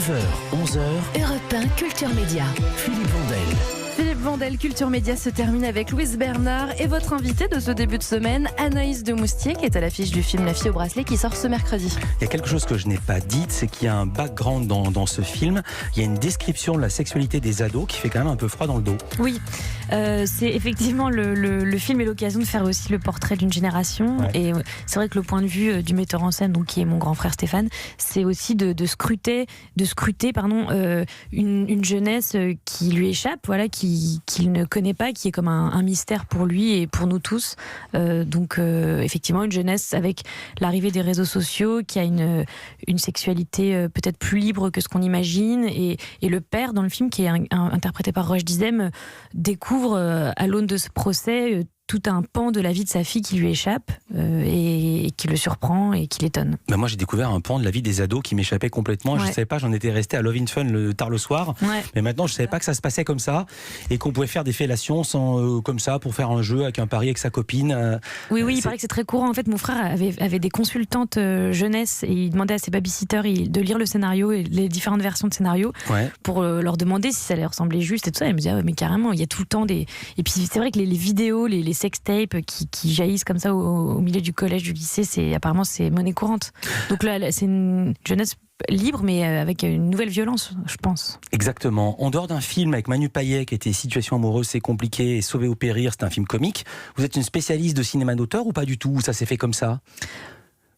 9h, 11h, Europe 1 Culture Média. Philippe Vandel. Philippe Vandel, Culture Média se termine avec Louise Bernard et votre invitée de ce début de semaine, Anaïs de Moustier, qui est à l'affiche du film La fille au bracelet qui sort ce mercredi. Il y a quelque chose que je n'ai pas dit, c'est qu'il y a un background dans ce film. Il y a une description de la sexualité des ados qui fait quand même un peu froid dans le dos. Oui, c'est effectivement le film est l'occasion de faire aussi le portrait d'une génération. Ouais. Et c'est vrai que le point de vue du metteur en scène, donc qui est mon grand frère Stéphane, c'est aussi de scruter une jeunesse qui lui échappe, voilà, qu'il ne connaît pas, qui est comme un mystère pour lui et pour nous tous. Donc effectivement une jeunesse avec l'arrivée des réseaux sociaux qui a une sexualité peut-être plus libre que ce qu'on imagine, et le père dans le film, qui est interprété par Roche Dizem, découvre à l'aune de ce procès tout un pan de la vie de sa fille qui lui échappe et qui le surprend et qui l'étonne. Ben moi j'ai découvert un pan de la vie des ados qui m'échappait complètement. Ouais. Je ne savais pas, j'en étais resté à Love in Fun tard le soir. Ouais. Mais maintenant je ne savais pas que ça se passait comme ça et qu'on pouvait faire des fellations comme ça pour faire un jeu avec un pari avec sa copine. Oui, il paraît que c'est très courant. En fait, mon frère avait des consultantes jeunesse et il demandait à ses babysitters de lire le scénario et les différentes versions de scénario Ouais. pour leur demander si ça leur semblait juste et tout ça. Elle me disait, ah ouais, mais carrément, il y a tout le temps des... Et puis c'est vrai que les vidéos, les sextapes qui jaillissent comme ça au milieu du collège, du lycée, apparemment c'est monnaie courante. Donc là, c'est une jeunesse libre, mais avec une nouvelle violence, je pense. Exactement. En dehors d'un film avec Manu Payet qui était Situation amoureuse, c'est compliqué, et Sauvé au périr, c'est un film comique, vous êtes une spécialiste de cinéma d'auteur ou pas du tout? Ou ça s'est fait comme ça?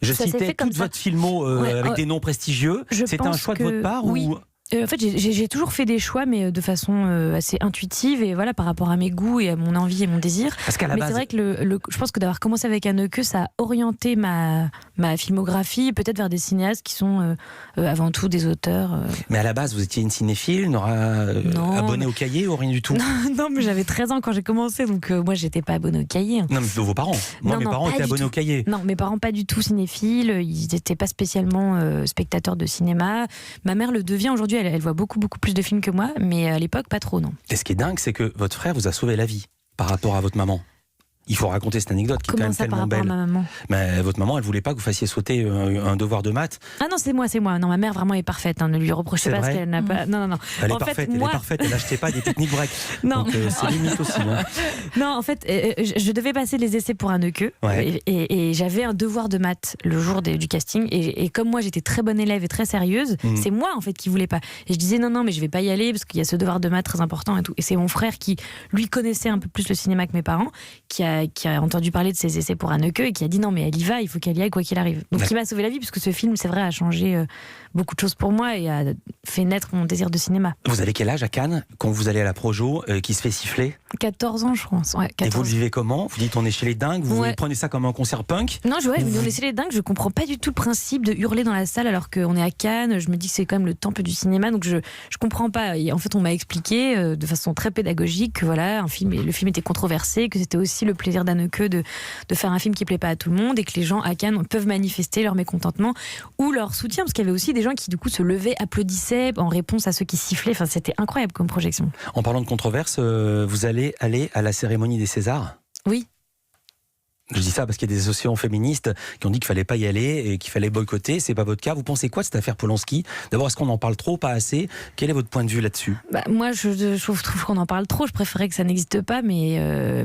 Je Ça s'est citais fait comme toute ça. votre filmo Ouais, avec des noms prestigieux. C'était un pense choix de que votre part oui. ou... En fait, j'ai toujours fait des choix, mais de façon assez intuitive et voilà, par rapport à mes goûts et à mon envie et mon désir. Parce qu'à la Mais base... c'est vrai que je pense que d'avoir commencé avec Haneke, ça a orienté ma filmographie peut-être vers des cinéastes qui sont avant tout des auteurs. Mais à la base, vous étiez une cinéphile, Non. abonnée au cahier ou rien du tout? Non, mais j'avais 13 ans quand j'ai commencé, donc moi j'étais pas abonnée au cahier. Non, mais vos parents. Moi, Non, mes non, parents pas étaient du abonnés tout. au cahier. Non, mes parents pas du tout cinéphiles, ils n'étaient pas spécialement spectateurs de cinéma. Ma mère le devient aujourd'hui, elle voit beaucoup plus de films que moi, mais à l'époque pas trop, non. Et ce qui est dingue, c'est que votre frère vous a sauvé la vie par rapport à votre maman. Il faut raconter cette anecdote qui est Comment quand même ça par tellement rapport à belle. ma maman? Mais votre maman, elle voulait pas que vous fassiez sauter un devoir de maths. Ah non, c'est moi. Non, ma mère vraiment est parfaite, hein, ne lui reprochez C'est pas vrai ce qu'elle n'a pas. Non. Elle est En fait, parfaite, moi- elle est parfaite. Elle n'achetait pas des techniques break. Non. Donc c'est limite aussi. Hein. Non, en fait, je devais passer les essais pour Haneke, Ouais. et j'avais un devoir de maths le jour du casting, et comme moi j'étais très bonne élève et très sérieuse, c'est moi en fait qui voulais pas. Et je disais non, mais je vais pas y aller parce qu'il y a ce devoir de maths très important et tout. Et c'est mon frère qui lui connaissait un peu plus le cinéma que mes parents, qui a entendu parler de ses essais pour Haneke et qui a dit non, mais elle y va, il faut qu'elle y aille quoi qu'il arrive. Donc il m'a sauvé la vie, puisque ce film, c'est vrai, a changé beaucoup de choses pour moi et a fait naître mon désir de cinéma. Vous avez quel âge à Cannes quand vous allez à la Projo qui se fait siffler? 14 ans, je pense. Ouais, 14. Et vous le vivez comment? Vous dites on est chez les dingues, vous Ouais. prenez ça comme un concert punk? Non, je me dis, on essaie les dingues, je comprends pas du tout le principe de hurler dans la salle alors qu'on est à Cannes. Je me dis que c'est quand même le temple du cinéma, donc je comprends pas. Et en fait, on m'a expliqué de façon très pédagogique que voilà, le film était controversé, que c'était aussi le plaisir d'Haneke de faire un film qui plaît pas à tout le monde, et que les gens à Cannes peuvent manifester leur mécontentement ou leur soutien, parce qu'il y avait aussi des gens qui du coup se levaient, applaudissaient en réponse à ceux qui sifflaient. Enfin, c'était incroyable comme projection. En parlant de controverse, vous allez aller à la cérémonie des Césars? Oui. Je dis ça parce qu'il y a des associations féministes qui ont dit qu'il fallait pas y aller et qu'il fallait boycotter. C'est pas votre cas. Vous pensez quoi de cette affaire Polanski? D'abord, est-ce qu'on en parle trop, pas assez? Quel est votre point de vue là-dessus? Moi, je trouve qu'on en parle trop. Je préférais que ça n'existe pas, mais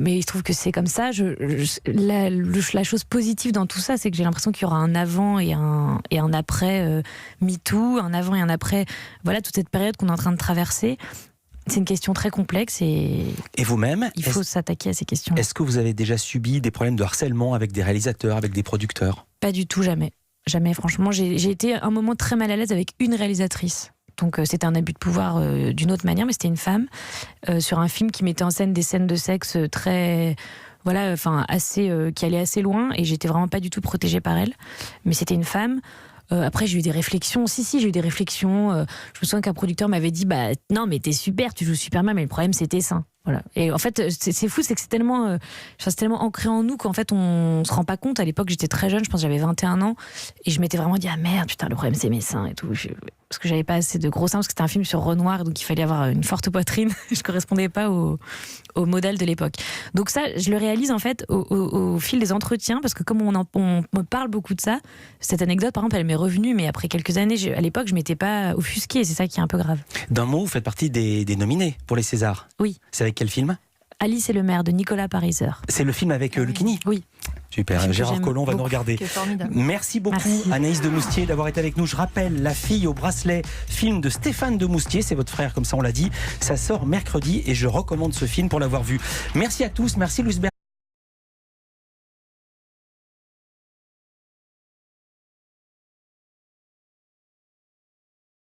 il se trouve que c'est comme ça. La chose positive dans tout ça, c'est que j'ai l'impression qu'il y aura un avant et un après MeToo, un avant et un après. Voilà, toute cette période qu'on est en train de traverser. C'est une question très complexe et vous-même, il faut s'attaquer à ces questions. est-ce que vous avez déjà subi des problèmes de harcèlement avec des réalisateurs, avec des producteurs? Pas du tout, jamais. Jamais, franchement. J'ai été un moment très mal à l'aise avec une réalisatrice. Donc c'était un abus de pouvoir d'une autre manière, mais c'était une femme sur un film qui mettait en scène des scènes de sexe très... Voilà, enfin qui allait assez loin, et j'étais vraiment pas du tout protégée par elle. Mais c'était une femme. Après, j'ai eu des réflexions. j'ai eu des réflexions. Je me souviens qu'un producteur m'avait dit non, mais t'es super, tu joues super bien, mais le problème, c'est tes seins. Voilà. Et en fait, c'est fou, c'est que c'est tellement ancré en nous qu'en fait, on se rend pas compte. À l'époque, j'étais très jeune, je pense que j'avais 21 ans, et je m'étais vraiment dit, ah merde, putain, le problème, c'est mes seins et tout. Parce que j'avais pas assez de gros seins, parce que c'était un film sur Renoir, donc il fallait avoir une forte poitrine. Je correspondais pas au modèle de l'époque. Donc ça, je le réalise en fait au fil des entretiens, parce que comme on me parle beaucoup de ça, cette anecdote, par exemple, elle m'est revenu, mais après quelques années, à l'époque, je m'étais pas offusquée. C'est ça qui est un peu grave. D'un mot, vous faites partie des nominés pour les Césars. Oui. C'est avec quel film ? Alice et le maire de Nicolas Pariser. C'est le film avec Lucchini ? Oui. Super, Gérard Collomb va nous regarder. C'est formidable. Merci beaucoup Anaïs de Moustier d'avoir été avec nous. Je rappelle La fille au bracelet, film de Stéphane de Moustier, c'est votre frère comme ça on l'a dit. Ça sort mercredi et je recommande ce film pour l'avoir vu. Merci à tous, merci Louise Bernard.